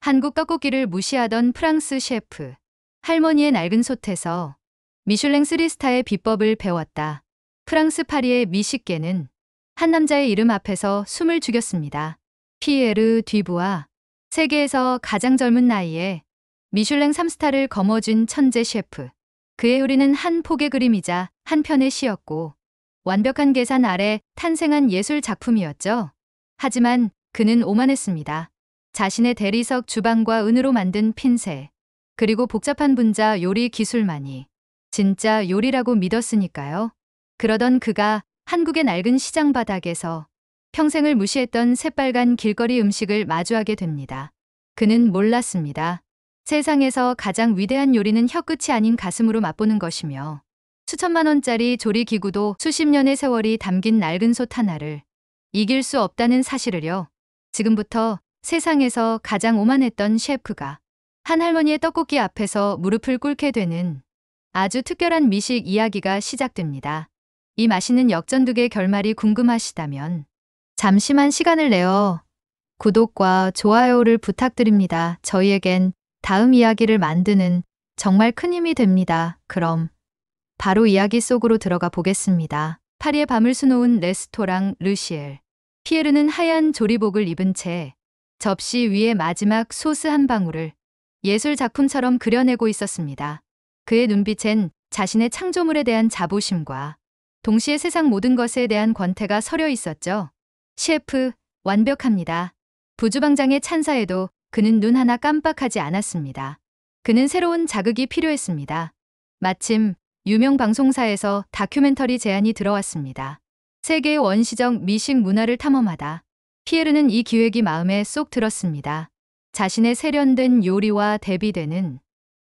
한국 떡볶이를 무시하던 프랑스 셰프. 할머니의 낡은 솥에서 미슐랭 3스타의 비법을 배웠다. 프랑스 파리의 미식계는 한 남자의 이름 앞에서 숨을 죽였습니다. 피에르 듀부아. 세계에서 가장 젊은 나이에 미슐랭 3스타를 거머쥔 천재 셰프. 그의 요리는 한 폭의 그림이자 한 편의 시였고 완벽한 계산 아래 탄생한 예술 작품이었죠. 하지만 그는 오만했습니다. 자신의 대리석 주방과 은으로 만든 핀셋, 그리고 복잡한 분자 요리 기술만이 진짜 요리라고 믿었으니까요. 그러던 그가 한국의 낡은 시장 바닥에서 평생을 무시했던 새빨간 길거리 음식을 마주하게 됩니다. 그는 몰랐습니다. 세상에서 가장 위대한 요리는 혀끝이 아닌 가슴으로 맛보는 것이며 수천만 원짜리 조리기구도 수십 년의 세월이 담긴 낡은 솥 하나를 이길 수 없다는 사실을요. 지금부터 세상에서 가장 오만했던 셰프가 한 할머니의 떡볶이 앞에서 무릎을 꿇게 되는 아주 특별한 미식 이야기가 시작됩니다. 이 맛있는 역전극의 결말이 궁금하시다면 잠시만 시간을 내어 구독과 좋아요를 부탁드립니다. 저희에겐 다음 이야기를 만드는 정말 큰 힘이 됩니다. 그럼 바로 이야기 속으로 들어가 보겠습니다. 파리의 밤을 수놓은 레스토랑 르시엘. 피에르는 하얀 조리복을 입은 채 접시 위에 마지막 소스 한 방울을 예술 작품처럼 그려내고 있었습니다. 그의 눈빛엔 자신의 창조물에 대한 자부심과 동시에 세상 모든 것에 대한 권태가 서려 있었죠. 셰프, 완벽합니다. 부주방장의 찬사에도 그는 눈 하나 깜빡하지 않았습니다. 그는 새로운 자극이 필요했습니다. 마침 유명 방송사에서 다큐멘터리 제안이 들어왔습니다. 세계의 원시적 미식 문화를 탐험하다. 피에르는 이 기획이 마음에 쏙 들었습니다. 자신의 세련된 요리와 대비되는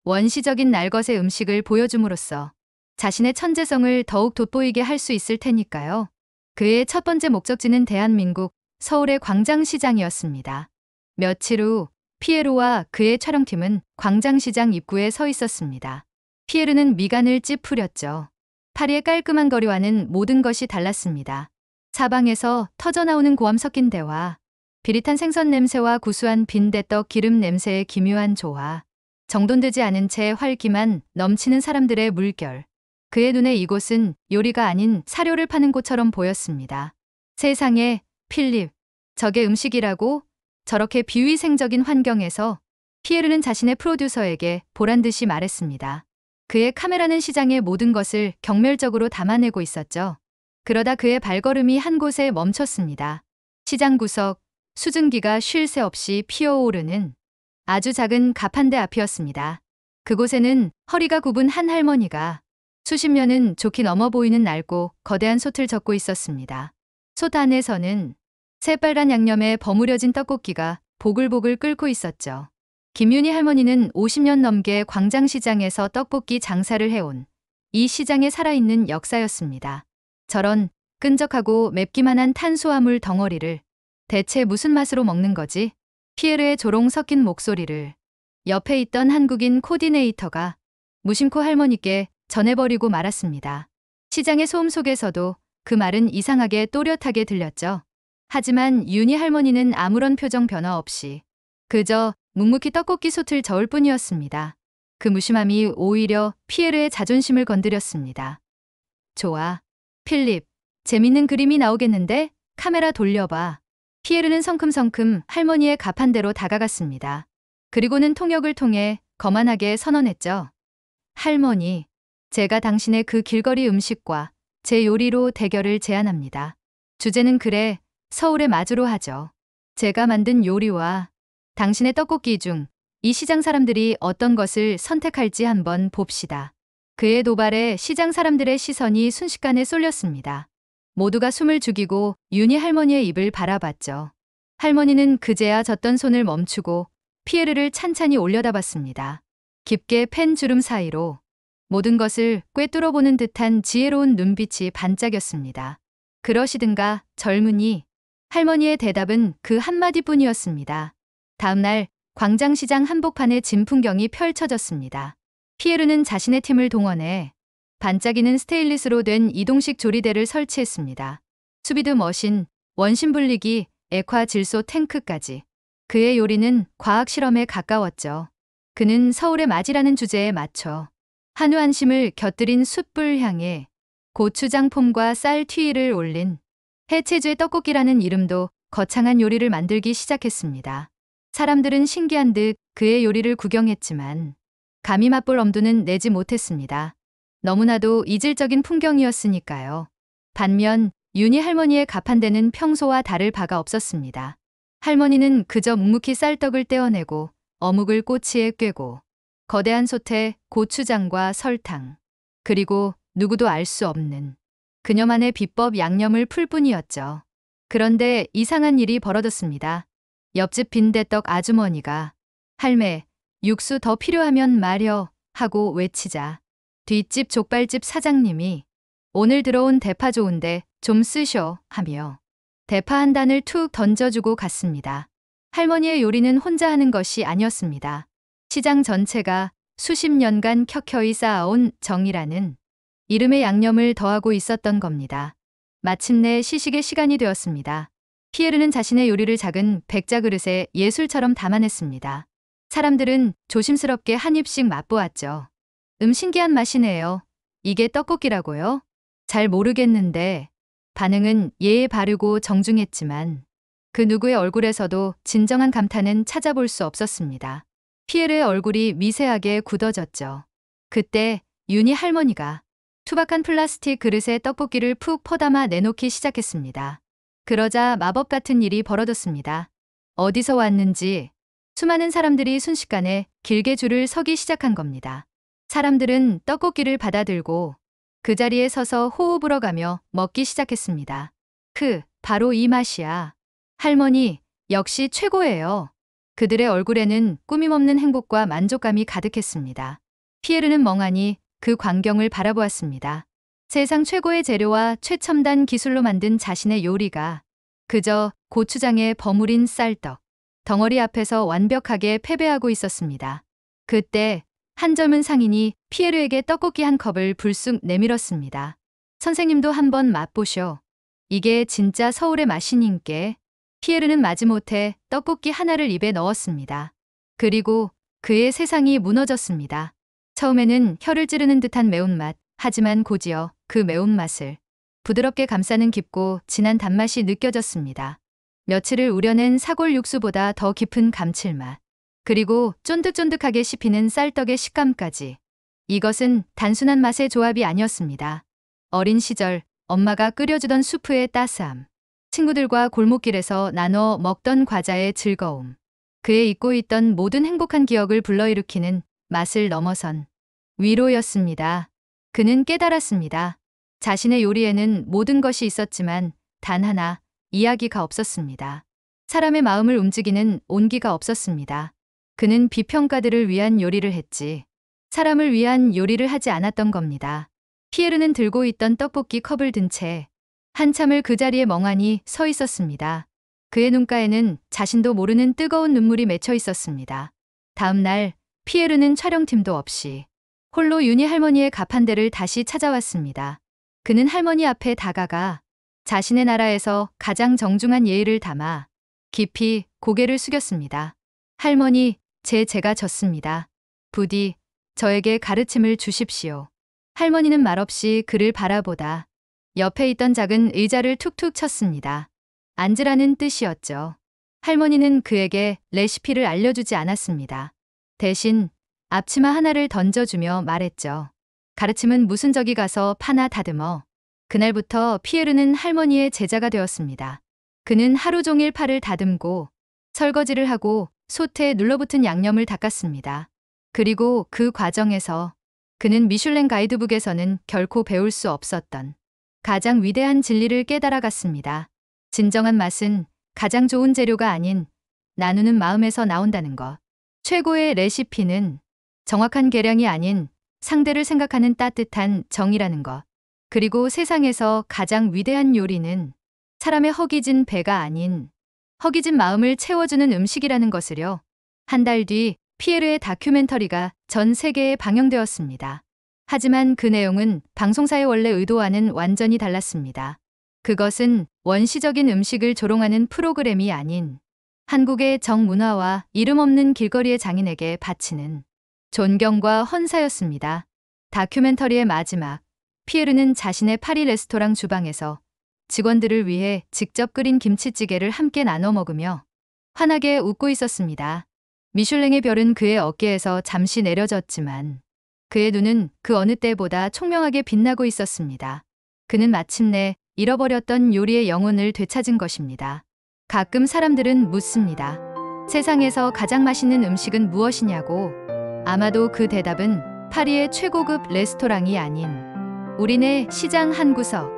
원시적인 날것의 음식을 보여줌으로써 자신의 천재성을 더욱 돋보이게 할 수 있을 테니까요. 그의 첫 번째 목적지는 대한민국 서울의 광장시장이었습니다. 며칠 후 피에르와 그의 촬영팀은 광장시장 입구에 서 있었습니다. 피에르는 미간을 찌푸렸죠. 파리의 깔끔한 거리와는 모든 것이 달랐습니다. 사방에서 터져나오는 고함 섞인 대화, 비릿한 생선 냄새와 구수한 빈대떡 기름 냄새의 기묘한 조화, 정돈되지 않은 채 활기만 넘치는 사람들의 물결. 그의 눈에 이곳은 요리가 아닌 사료를 파는 곳처럼 보였습니다. 세상에, 필립, 저게 음식이라고? 저렇게 비위생적인 환경에서 피에르는 자신의 프로듀서에게 보란듯이 말했습니다. 그의 카메라는 시장의 모든 것을 경멸적으로 담아내고 있었죠. 그러다 그의 발걸음이 한 곳에 멈췄습니다. 시장 구석, 수증기가 쉴 새 없이 피어오르는 아주 작은 가판대 앞이었습니다. 그곳에는 허리가 굽은 한 할머니가 수십 년은 좋게 넘어 보이는 낡고 거대한 솥을 젓고 있었습니다. 솥 안에서는 새빨간 양념에 버무려진 떡볶이가 보글보글 끓고 있었죠. 김윤희 할머니는 50년 넘게 광장시장에서 떡볶이 장사를 해온 이 시장에 살아있는 역사였습니다. 저런 끈적하고 맵기만 한 탄수화물 덩어리를 대체 무슨 맛으로 먹는 거지? 피에르의 조롱 섞인 목소리를 옆에 있던 한국인 코디네이터가 무심코 할머니께 전해버리고 말았습니다. 시장의 소음 속에서도 그 말은 이상하게 또렷하게 들렸죠. 하지만 윤희 할머니는 아무런 표정 변화 없이 그저 묵묵히 떡볶이 솥을 저을 뿐이었습니다. 그 무심함이 오히려 피에르의 자존심을 건드렸습니다. 좋아. 필립, 재밌는 그림이 나오겠는데? 카메라 돌려봐. 피에르는 성큼성큼 할머니의 가판대로 다가갔습니다. 그리고는 통역을 통해 거만하게 선언했죠. 할머니, 제가 당신의 그 길거리 음식과 제 요리로 대결을 제안합니다. 주제는 그래, 서울의 마주로 하죠. 제가 만든 요리와 당신의 떡볶이 중 이 시장 사람들이 어떤 것을 선택할지 한번 봅시다. 그의 도발에 시장 사람들의 시선이 순식간에 쏠렸습니다. 모두가 숨을 죽이고 윤희 할머니의 입을 바라봤죠. 할머니는 그제야 젓던 손을 멈추고 피에르를 찬찬히 올려다봤습니다. 깊게 팬 주름 사이로 모든 것을 꿰뚫어보는 듯한 지혜로운 눈빛이 반짝였습니다. 그러시든가, 젊은이. 할머니의 대답은 그 한마디뿐이었습니다. 다음 날 광장시장 한복판에 진풍경이 펼쳐졌습니다. 피에르는 자신의 팀을 동원해 반짝이는 스테인리스로 된 이동식 조리대를 설치했습니다. 수비드 머신, 원심 분리기, 액화 질소 탱크까지 그의 요리는 과학 실험에 가까웠죠. 그는 서울의 맛이라는 주제에 맞춰 한우 안심을 곁들인 숯불 향에 고추장 폼과 쌀 튀위를 올린 해체주의 떡볶이라는 이름도 거창한 요리를 만들기 시작했습니다. 사람들은 신기한 듯 그의 요리를 구경했지만 감히 맛볼 엄두는 내지 못했습니다. 너무나도 이질적인 풍경이었으니까요. 반면 윤희 할머니의 가판대는 평소와 다를 바가 없었습니다. 할머니는 그저 묵묵히 쌀떡을 떼어내고 어묵을 꼬치에 꿰고 거대한 솥에 고추장과 설탕, 그리고 누구도 알 수 없는 그녀만의 비법 양념을 풀 뿐이었죠. 그런데 이상한 일이 벌어졌습니다. 옆집 빈대떡 아주머니가 할매, 육수 더 필요하면 말여 하고 외치자 뒷집 족발집 사장님이 오늘 들어온 대파 좋은데 좀 쓰셔 하며 대파 한 단을 툭 던져주고 갔습니다. 할머니의 요리는 혼자 하는 것이 아니었습니다. 시장 전체가 수십 년간 켜켜이 쌓아온 정이라는 이름의 양념을 더하고 있었던 겁니다. 마침내 시식의 시간이 되었습니다. 피에르는 자신의 요리를 작은 백자 그릇에 예술처럼 담아냈습니다. 사람들은 조심스럽게 한 입씩 맛보았죠. 신기한 맛이네요. 이게 떡볶이라고요? 잘 모르겠는데. 반응은 예에 바르고 정중했지만 그 누구의 얼굴에서도 진정한 감탄은 찾아볼 수 없었습니다. 피에르의 얼굴이 미세하게 굳어졌죠. 그때 윤희 할머니가 투박한 플라스틱 그릇에 떡볶이를 푹 퍼담아 내놓기 시작했습니다. 그러자 마법 같은 일이 벌어졌습니다. 어디서 왔는지 수많은 사람들이 순식간에 길게 줄을 서기 시작한 겁니다. 사람들은 떡볶이를 받아들고 그 자리에 서서 호흡 불어가며 먹기 시작했습니다. 바로 이 맛이야. 할머니, 역시 최고예요. 그들의 얼굴에는 꾸밈없는 행복과 만족감이 가득했습니다. 피에르는 멍하니 그 광경을 바라보았습니다. 세상 최고의 재료와 최첨단 기술로 만든 자신의 요리가 그저 고추장에 버무린 쌀떡, 덩어리 앞에서 완벽하게 패배하고 있었습니다. 그때 한 젊은 상인이 피에르에게 떡볶이 한 컵을 불쑥 내밀었습니다. 선생님도 한번 맛보쇼. 이게 진짜 서울의 맛이님께. 피에르는 마지못해 떡볶이 하나를 입에 넣었습니다. 그리고 그의 세상이 무너졌습니다. 처음에는 혀를 찌르는 듯한 매운맛, 하지만 곧이어 그 매운맛을 부드럽게 감싸는 깊고 진한 단맛이 느껴졌습니다. 며칠을 우려낸 사골 육수보다 더 깊은 감칠맛, 그리고 쫀득쫀득하게 씹히는 쌀떡의 식감까지. 이것은 단순한 맛의 조합이 아니었습니다. 어린 시절 엄마가 끓여주던 수프의 따스함, 친구들과 골목길에서 나눠 먹던 과자의 즐거움, 그의 잊고 있던 모든 행복한 기억을 불러일으키는 맛을 넘어선 위로였습니다. 그는 깨달았습니다. 자신의 요리에는 모든 것이 있었지만 단 하나, 이야기가 없었습니다. 사람의 마음을 움직이는 온기가 없었습니다. 그는 비평가들을 위한 요리를 했지 사람을 위한 요리를 하지 않았던 겁니다. 피에르는 들고 있던 떡볶이 컵을 든 채 한참을 그 자리에 멍하니 서 있었습니다. 그의 눈가에는 자신도 모르는 뜨거운 눈물이 맺혀 있었습니다. 다음 날 피에르는 촬영팀도 없이 홀로 윤희 할머니의 가판대를 다시 찾아왔습니다. 그는 할머니 앞에 다가가 자신의 나라에서 가장 정중한 예의를 담아 깊이 고개를 숙였습니다. 할머니, 제가 졌습니다. 부디 저에게 가르침을 주십시오. 할머니는 말없이 그를 바라보다 옆에 있던 작은 의자를 툭툭 쳤습니다. 앉으라는 뜻이었죠. 할머니는 그에게 레시피를 알려주지 않았습니다. 대신 앞치마 하나를 던져주며 말했죠. 가르침은 무슨 저기 가서 파나 다듬어. 그날부터 피에르는 할머니의 제자가 되었습니다. 그는 하루 종일 파를 다듬고 설거지를 하고 솥에 눌러붙은 양념을 닦았습니다. 그리고 그 과정에서 그는 미슐랭 가이드북에서는 결코 배울 수 없었던 가장 위대한 진리를 깨달아갔습니다. 진정한 맛은 가장 좋은 재료가 아닌 나누는 마음에서 나온다는 것. 최고의 레시피는 정확한 계량이 아닌 상대를 생각하는 따뜻한 정이라는 것. 그리고 세상에서 가장 위대한 요리는 사람의 허기진 배가 아닌 허기진 마음을 채워주는 음식이라는 것을요. 한 달 뒤 피에르의 다큐멘터리가 전 세계에 방영되었습니다. 하지만 그 내용은 방송사의 원래 의도와는 완전히 달랐습니다. 그것은 원시적인 음식을 조롱하는 프로그램이 아닌 한국의 정문화와 이름 없는 길거리의 장인에게 바치는 존경과 헌사였습니다. 다큐멘터리의 마지막, 피에르는 자신의 파리 레스토랑 주방에서 직원들을 위해 직접 끓인 김치찌개를 함께 나눠 먹으며 환하게 웃고 있었습니다. 미슐랭의 별은 그의 어깨에서 잠시 내려졌지만 그의 눈은 그 어느 때보다 총명하게 빛나고 있었습니다. 그는 마침내 잃어버렸던 요리의 영혼을 되찾은 것입니다. 가끔 사람들은 묻습니다. 세상에서 가장 맛있는 음식은 무엇이냐고. 아마도 그 대답은 파리의 최고급 레스토랑이 아닌 우리네 시장 한 구석,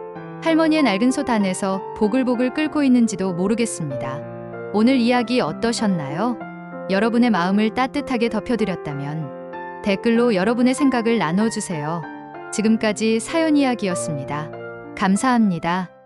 할머니의 낡은 솥 안에서 보글보글 끓고 있는지도 모르겠습니다. 오늘 이야기 어떠셨나요? 여러분의 마음을 따뜻하게 덮여드렸다면 댓글로 여러분의 생각을 나눠주세요. 지금까지 사연 이야기였습니다. 감사합니다.